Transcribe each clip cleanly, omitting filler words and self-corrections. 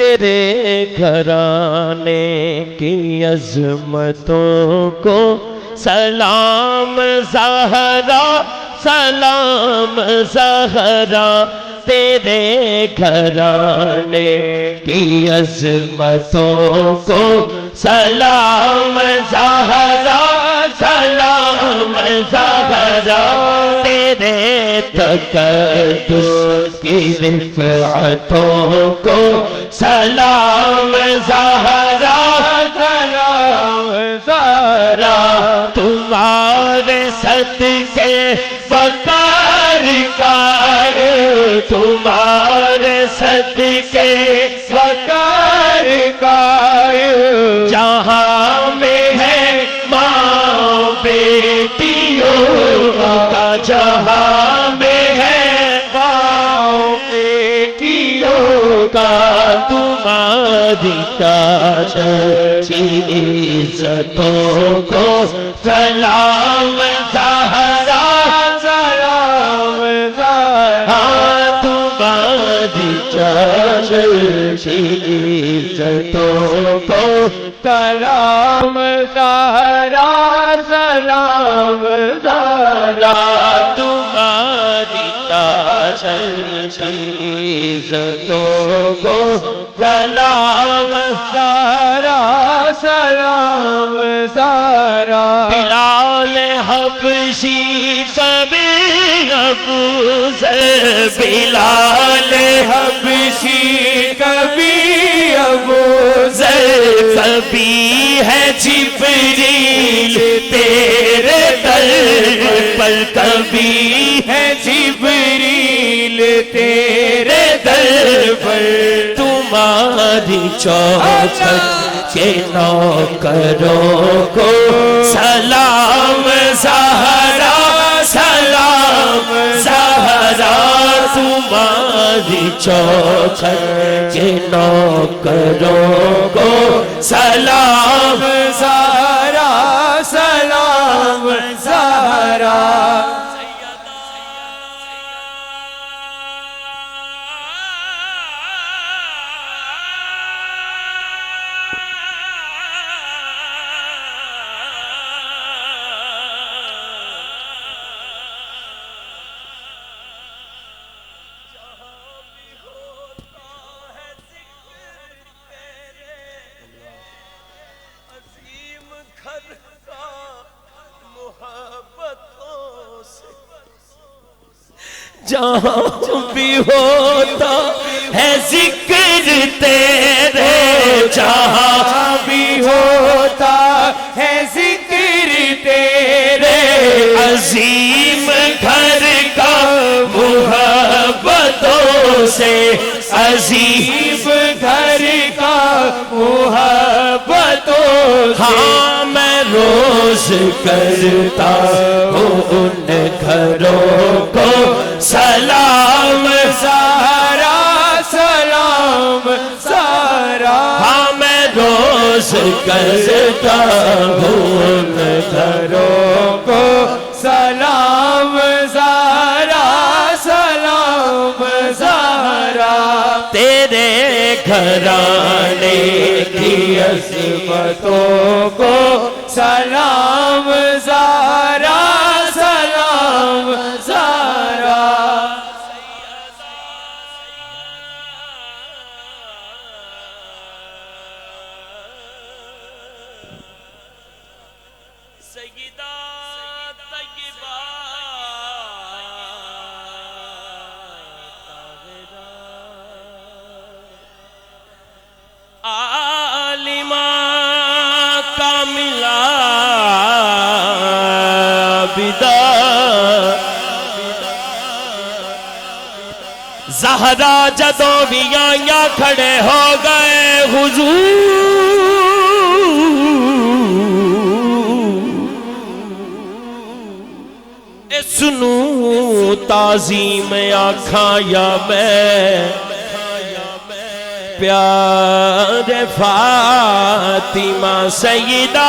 تیرے گھرانے کی عظمتوں کو سلام زہرا سلام زہرا تیرے گھرانے کی عظمتوں کو سلام زہرا سلام زہرا تیرے تقدس کی رفعتوں کو سلام زہرا سلام زہرا تمہارے صدقے وقار کار تمہارے صدقے وقار کار جہاں میں ہے ماں بیٹیوں کا جہاں میں ہے ماں بیٹیوں کا تمہاری کاش عزتوں کو سلام زہرا سلام زہرا تمہاری کاش عزتوں کو سلام زہرا سلام زہرا تمہاری کاش عزتوں کو سلام زہرا سلام زہرا بلال حبشی کبھی ابو ذر بلال حبشی کبھی ابو ذر کبھی ہے جبریل تیرے در پر کبھی ہے جبریل تیرے در پر تمہاری چوکھٹ کے نوکروں کو سلام زہرا سلام زہرا تمہاری چوکھٹ کے نوکروں کو سلام زہرا سلام زہرا جہاں بھی ہوتا ہے ذکر تیرے جہاں بھی ہوتا ہے ذکر تیرے عظیم گھر کا محبتوں سے عظیم گھر کا محبتوں سے ہاں میں روز کرتا ہوں ان گھروں کو سلام زہرا سلام زہرا ہاں میں روز کرتا ہوں ان گھروں کو سلام زہرا سلام زہرا تیرے گھرانے کی عظمتوں کو سلام زہرا سلام زہرا سیدہ طیبہ عالمہ کاملہ عابدہ زہرا جدوں بھی آیا کھڑے ہو گئے حضور سنوں تعظیم آنکھاں یا میں پیارے فاطمہ سیدہ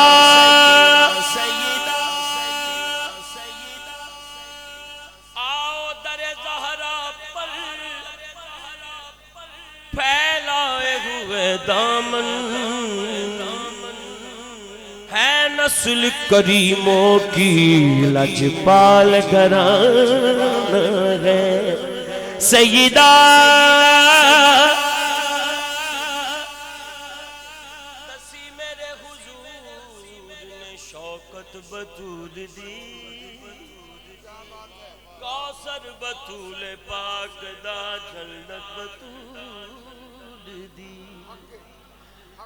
آؤ در زہرا پر پھیلائے ہوئے دامن ہے نسل کریموں کی لجپال گھرانہ ہے سیدہ دسی میرے حضور نے شوکت بطول دی کوثر بطول پاک دا جنت بطول دی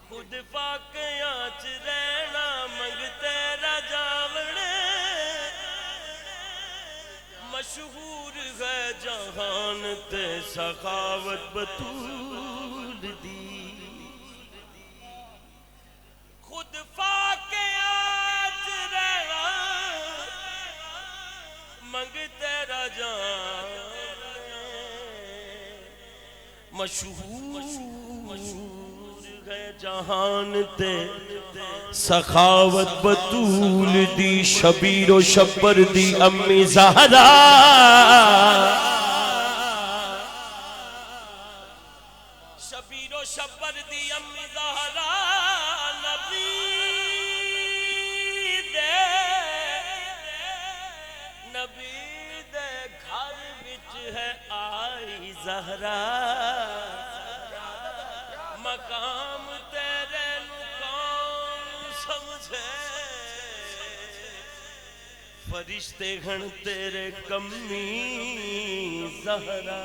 خود فاقیاں چ رہنا منگتے رجاونے مشہور ہے جہان تے سخاوت بطول دی خود فاقیاں چ رہنا منگتے رجاونے مشہور جہان تے سخاوت بطول دی شبیر و شبر دی امی زہرا شبیر و شبر دی امی زہرا نبی دے گھر وچ ہے آئی زہرا مقام تیرے نو کون سمجھے فرشتے گھن تیرے کمی زہرا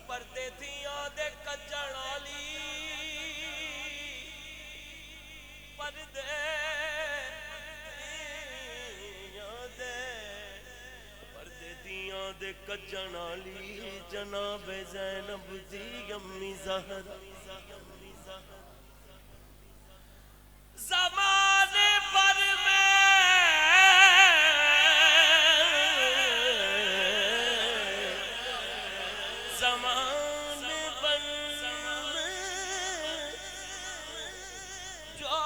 پردے تھیاں دے کجن والی پردے تھیاں دے کجن والی جناب زینب دی امی زہرا زمانے پر میں زمانے پر میں جو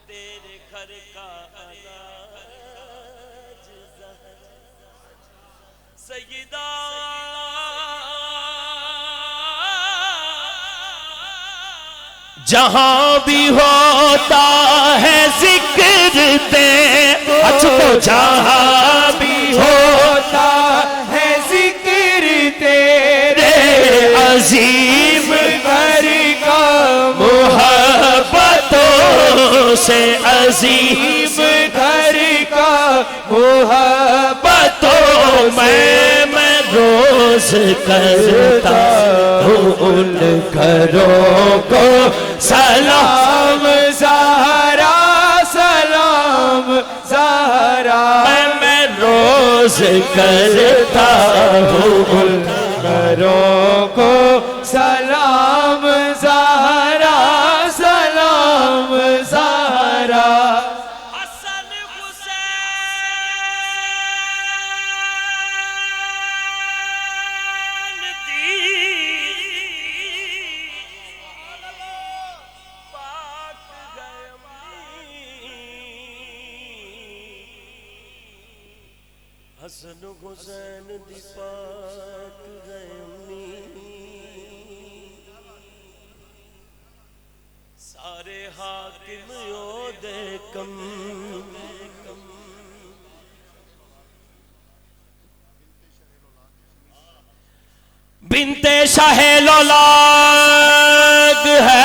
تیرے گھر کا علاج سیدہ جہاں بھی ہوتا ہے ذکر تیرا اچھو جہاں بھی ہوتا ہے ذکر تیرے عظیم گھر کا محبتوں سے عظیم گھر کا محبتوں میں روز کرتا ہوں ان گھروں کو سلام زہرا سلام زہرا میں روز کرتا ہوں ان گھروں کو سلام زہرا سلام زہرا حسن حسین دی پاک گئے حسن حسین دی پاک گئے سارے حاکم دے کم بنت شاہ لولاگ ہے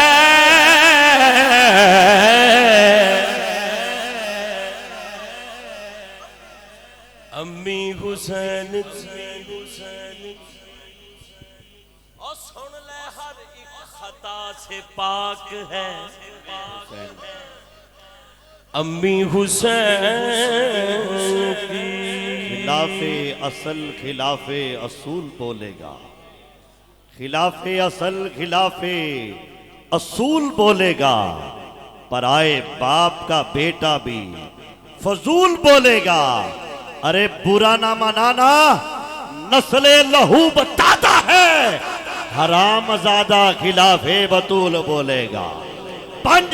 امی حسین اور سن لے ہر ایک خطا سے پاک ہے امی حسین کی خلاف اصل خلاف اصول بولے گا خلاف اصل خلاف اصول بولے گا پرائے باپ کا بیٹا بھی فضول بولے گا ارے برا نہ منانا نسل لہو بتاتا ہے حرام زادہ خلاف بطول بولے گا 5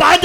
5